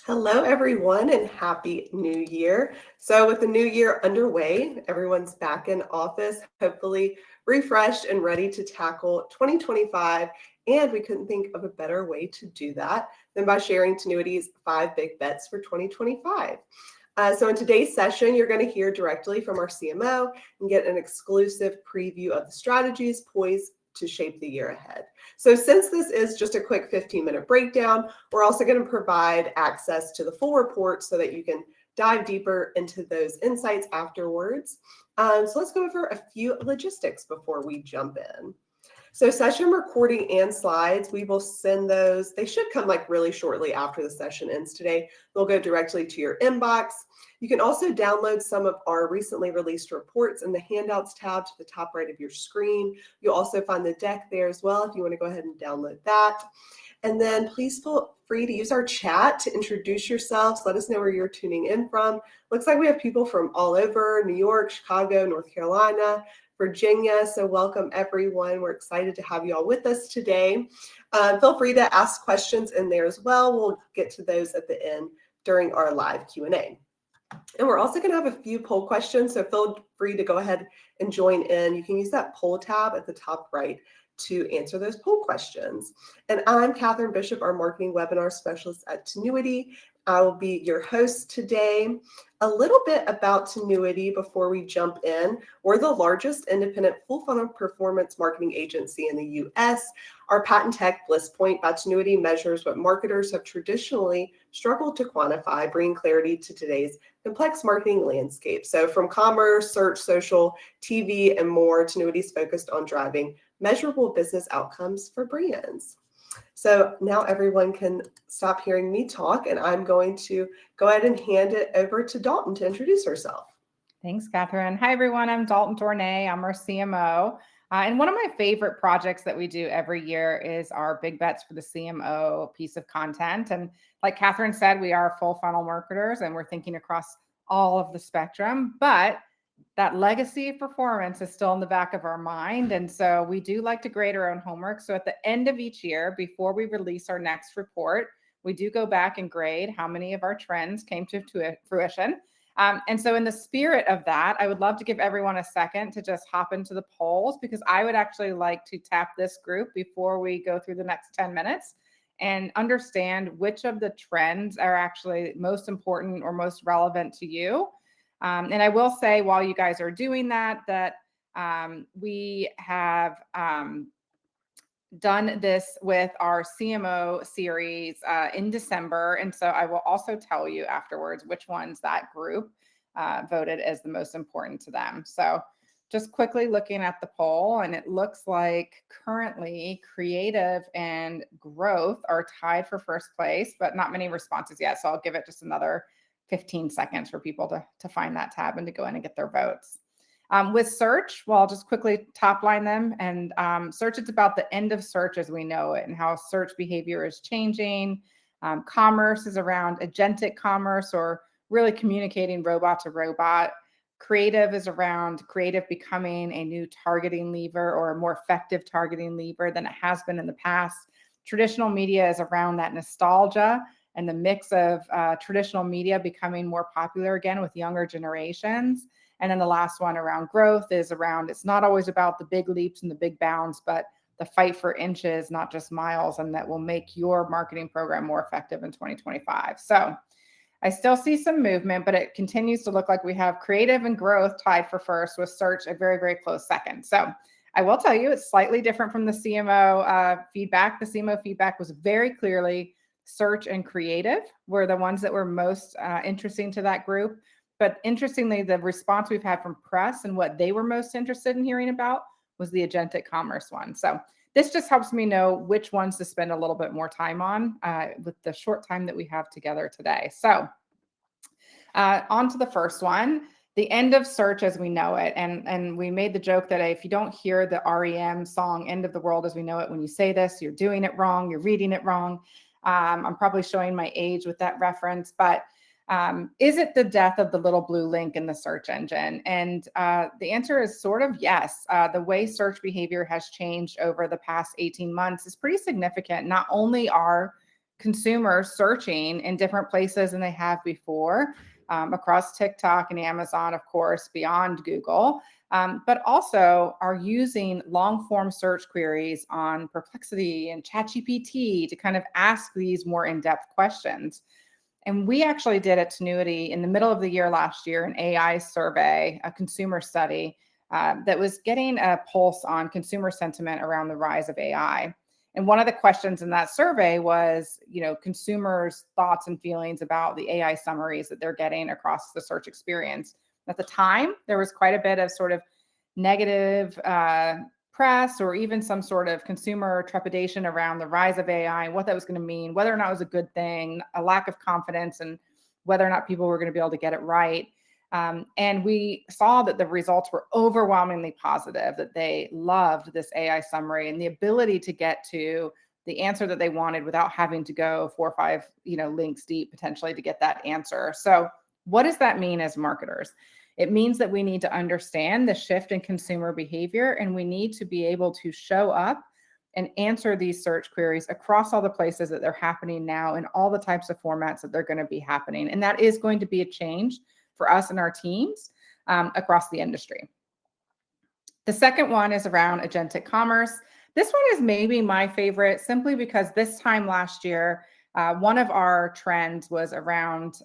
Hello, everyone, and Happy New Year. So with the new year underway, everyone's back in office, hopefully refreshed and ready to tackle 2025. And we couldn't think of a better way to do that than by sharing Tinuiti's 5 big bets for 2025. So in today's session, you're going to hear directly from our CMO and get an exclusive preview of the strategies poised to shape the year ahead. So since this is just a quick 15-minute breakdown, we're also going to provide access to the full report so that you can dive deeper into those insights afterwards. So let's go over a few logistics before we jump in. So session recording and slides, we will send those. They should come like really shortly after the session ends today. They'll go directly to your inbox. You can also download some of our recently released reports in the handouts tab to the top right of your screen. You'll also find the deck there as well if you want to go ahead and download that. And then please feel free to use our chat to introduce yourselves. Let us know where you're tuning in from. Looks like we have people from all over, New York, Chicago, North Carolina, Virginia. So welcome, everyone. We're excited to have you all with us today. Feel free to ask questions in there as well. We'll get to those at the end during our live Q&A. And we're also going to have a few poll questions, so feel free to go ahead and join in. You can use that poll tab at the top right to answer those poll questions. And I'm Catherine Bishop, our marketing webinar specialist at Tinuiti. I will be your host today. A little bit about Tinuiti before we jump in. We're the largest independent full funnel performance marketing agency in the US. Our patent tech Bliss Point by Tinuiti measures what marketers have traditionally struggled to quantify, bringing clarity to today's complex marketing landscape. So from commerce, search, social, TV, and more, Tinuiti is focused on driving measurable business outcomes for brands. So now everyone can stop hearing me talk, and I'm going to go ahead and hand it over to Dalton to introduce herself. Thanks, Catherine. Hi, everyone. I'm Dalton Dorné. I'm our CMO. And one of my favorite projects that we do every year is our Big Bets for the CMO piece of content. And like Catherine said, we are full funnel marketers, and we're thinking across all of the spectrum. But that legacy of performance is still in the back of our mind. And so we do like to grade our own homework. So at the end of each year, before we release our next report, we do go back and grade how many of our trends came to fruition. And so in the spirit of that, I would love to give everyone a second to just hop into the polls, because I would actually like to tap this group before we go through the next 10 minutes and understand which of the trends are actually most important or most relevant to you. And I will say, while you guys are doing that, we have done this with our CMO series in December. And so I will also tell you afterwards which ones that group voted as the most important to them. So just quickly looking at the poll, and it looks like currently creative and growth are tied for first place, but not many responses yet. So I'll give it just another 15 seconds for people to find that tab and to go in and get their votes. With search, well, I'll just quickly top line them. And search, it's about the end of search as we know it and how search behavior is changing. Commerce is around agentic commerce, or really communicating robot to robot. Creative is around creative becoming a new targeting lever, or a more effective targeting lever than it has been in the past. Traditional media is around that nostalgia and the mix of traditional media becoming more popular again with younger generations. And then the last one around growth is around, it's not always about the big leaps and the big bounds, but the fight for inches, not just miles, and that will make your marketing program more effective in 2025. So I still see some movement, but it continues to look like we have creative and growth tied for first, with search a very, very close second. So I will tell you, it's slightly different from the CMO feedback. The CMO feedback was very clearly search and creative were the ones that were most interesting to that group. But interestingly, the response we've had from press and what they were most interested in hearing about was the agentic commerce one. So this just helps me know which ones to spend a little bit more time on with the short time that we have together today. So on to the first one, the end of search as we know it. And we made the joke that if you don't hear the REM song, End of the World as We Know It, when you say this, you're doing it wrong, you're reading it wrong. I'm probably showing my age with that reference, but is it the death of the little blue link in the search engine? And the answer is sort of yes. The way search behavior has changed over the past 18 months is pretty significant. Not only are consumers searching in different places than they have before, across TikTok and Amazon, of course, beyond Google, but also are using long form search queries on Perplexity and ChatGPT to kind of ask these more in-depth questions. And we actually did at Tinuiti in the middle of the year last year an AI survey, a consumer study that was getting a pulse on consumer sentiment around the rise of AI. And one of the questions in that survey was, consumers' thoughts and feelings about the AI summaries that they're getting across the search experience. At the time, there was quite a bit of sort of negative press or even some sort of consumer trepidation around the rise of AI and what that was going to mean, whether or not it was a good thing, a lack of confidence, and whether or not people were going to be able to get it right. And we saw that the results were overwhelmingly positive, that they loved this AI summary and the ability to get to the answer that they wanted without having to go 4 or 5, links deep potentially to get that answer. So what does that mean as marketers? It means that we need to understand the shift in consumer behavior, and we need to be able to show up and answer these search queries across all the places that they're happening now and all the types of formats that they're going to be happening. And that is going to be a change for us and our teams across the industry. The second one is around agentic commerce. This one is maybe my favorite simply because this time last year, one of our trends was around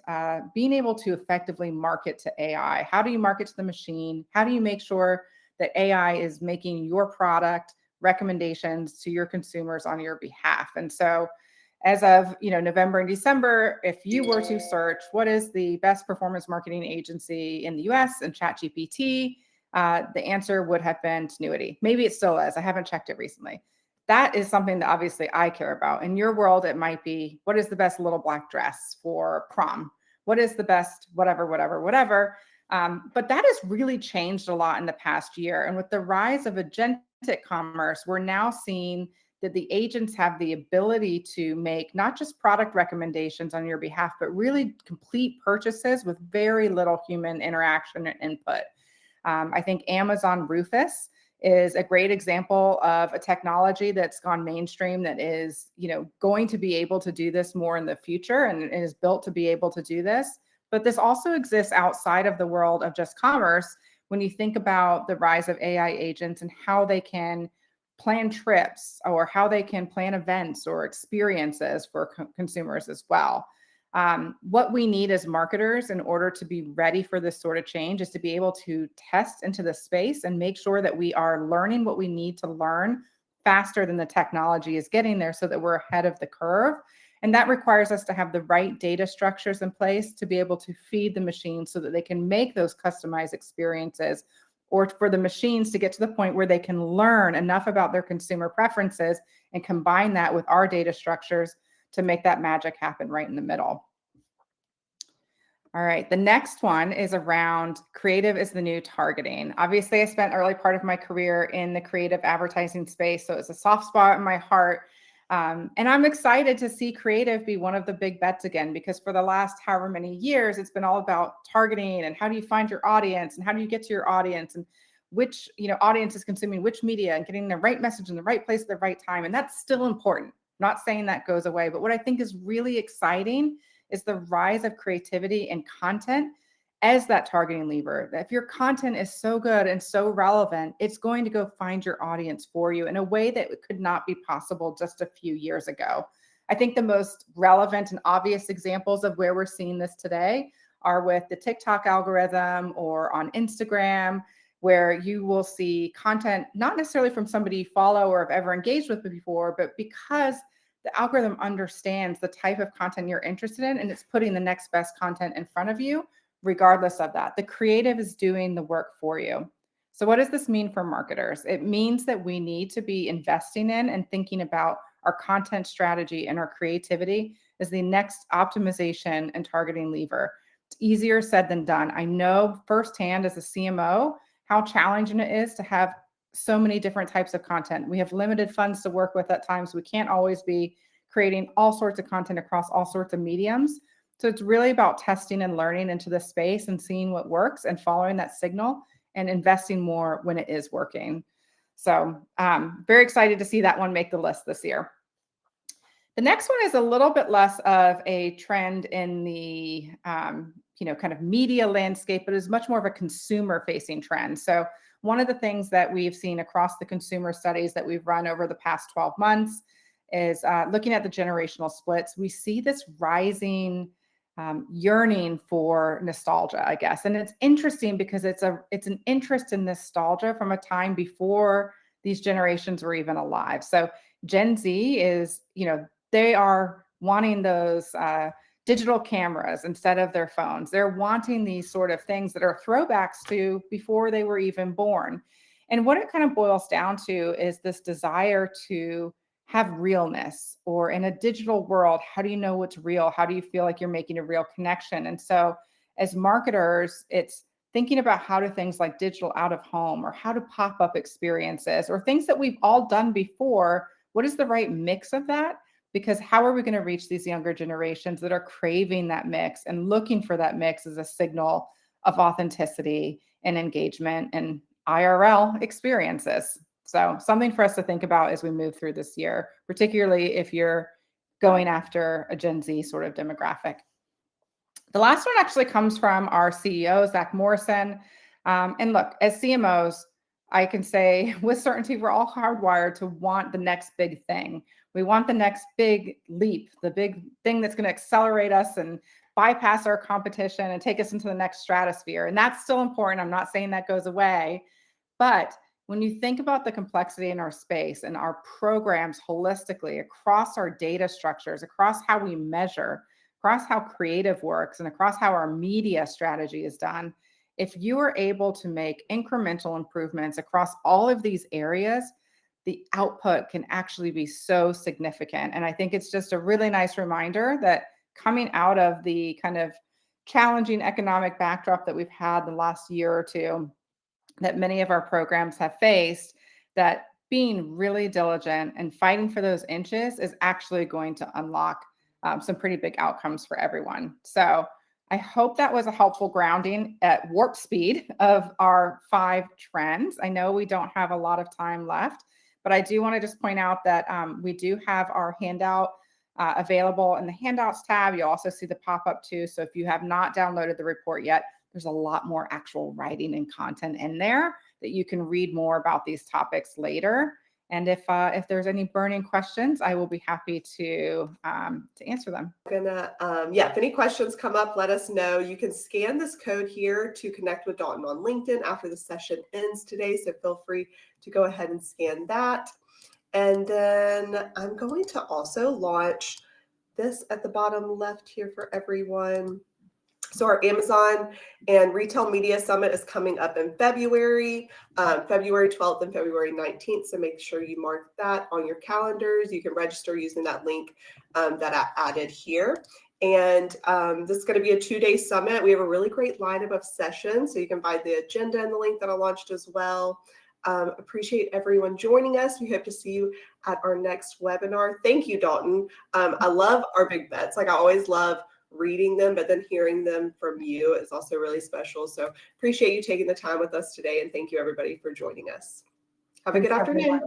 being able to effectively market to AI. How do you market to the machine? How do you make sure that AI is making your product recommendations to your consumers on your behalf? And so as of November and December, if you were to search what is the best performance marketing agency in the US and ChatGPT, the answer would have been Tinuiti. Maybe it still is. I haven't checked it recently. That is something that obviously I care about. In your world, it might be, what is the best little black dress for prom? What is the best whatever. But that has really changed a lot in the past year. And with the rise of agentic commerce, we're now seeing that the agents have the ability to make not just product recommendations on your behalf, but really complete purchases with very little human interaction and input. I think Amazon Rufus is a great example of a technology that's gone mainstream that is, going to be able to do this more in the future and is built to be able to do this. But this also exists outside of the world of just commerce when you think about the rise of AI agents and how they can plan trips or how they can plan events or experiences for consumers as well. What we need as marketers in order to be ready for this sort of change is to be able to test into the space and make sure that we are learning what we need to learn faster than the technology is getting there so that we're ahead of the curve. And that requires us to have the right data structures in place to be able to feed the machines so that they can make those customized experiences, or for the machines to get to the point where they can learn enough about their consumer preferences and combine that with our data structures to make that magic happen right in the middle. All right, the next one is around creative is the new targeting. Obviously, I spent early part of my career in the creative advertising space, so it's a soft spot in my heart. And I'm excited to see creative be one of the big bets again, because for the last however many years, it's been all about targeting and how do you find your audience and how do you get to your audience and which audience is consuming which media and getting the right message in the right place at the right time. And that's still important. Not saying that goes away, but what I think is really exciting is the rise of creativity and content as that targeting lever. If your content is so good and so relevant, it's going to go find your audience for you in a way that could not be possible just a few years ago. I think the most relevant and obvious examples of where we're seeing this today are with the TikTok algorithm or on Instagram, where you will see content not necessarily from somebody you follow or have ever engaged with before, but because the algorithm understands the type of content you're interested in, and it's putting the next best content in front of you, regardless of that. The creative is doing the work for you. So what does this mean for marketers? It means that we need to be investing in and thinking about our content strategy and our creativity as the next optimization and targeting lever. It's easier said than done. I know firsthand as a CMO how challenging it is to have so many different types of content. We have limited funds to work with at times. We can't always be creating all sorts of content across all sorts of mediums. So it's really about testing and learning into the space and seeing what works and following that signal and investing more when it is working. So very excited to see that one make the list this year. The next one is a little bit less of a trend in the kind of media landscape, but is much more of a consumer-facing trend. So one of the things that we've seen across the consumer studies that we've run over the past 12 months is looking at the generational splits. We see this rising yearning for nostalgia, I guess. And it's interesting because it's an interest in nostalgia from a time before these generations were even alive. So Gen Z is, they are wanting those digital cameras instead of their phones. They're wanting these sort of things that are throwbacks to before they were even born. And what it kind of boils down to is this desire to have realness, or in a digital world, how do you know what's real? How do you feel like you're making a real connection? And so as marketers, it's thinking about how do things like digital out of home, or how to pop up experiences, or things that we've all done before. What is the right mix of that? Because how are we going to reach these younger generations that are craving that mix and looking for that mix as a signal of authenticity and engagement and IRL experiences? So something for us to think about as we move through this year, particularly if you're going after a Gen Z sort of demographic. The last one actually comes from our CEO, Zach Morrison. And look, as CMOs, I can say with certainty, we're all hardwired to want the next big thing. We want the next big leap, the big thing that's going to accelerate us and bypass our competition and take us into the next stratosphere. And that's still important. I'm not saying that goes away. But when you think about the complexity in our space and our programs holistically across our data structures, across how we measure, across how creative works, and across how our media strategy is done, if you are able to make incremental improvements across all of these areas, the output can actually be so significant. And I think it's just a really nice reminder that coming out of the kind of challenging economic backdrop that we've had the last year or two, that many of our programs have faced, that being really diligent and fighting for those inches is actually going to unlock some pretty big outcomes for everyone. So I hope that was a helpful grounding at warp speed of our 5 trends. I know we don't have a lot of time left, but I do want to just point out that we do have our handout available in the handouts tab. You'll also see the pop-up too. So if you have not downloaded the report yet, there's a lot more actual writing and content in there that you can read more about these topics later. And if there's any burning questions, I will be happy to answer them. If any questions come up, let us know. You can scan this code here to connect with Dalton on LinkedIn after the session ends today. So feel free to go ahead and scan that. And then I'm going to also launch this at the bottom left here for everyone. So our Amazon and Retail Media Summit is coming up in February, February 12th and February 19th. So make sure you mark that on your calendars. You can register using that link that I added here. And this is going to be a 2-day summit. We have a really great lineup of sessions. So you can find the agenda and the link that I launched as well. Appreciate everyone joining us. We hope to see you at our next webinar. Thank you, Dalton. I love our big bets. Like I always love reading them, but then hearing them from you is also really special. So appreciate you taking the time with us today. And thank you everybody for joining us. Have a good afternoon.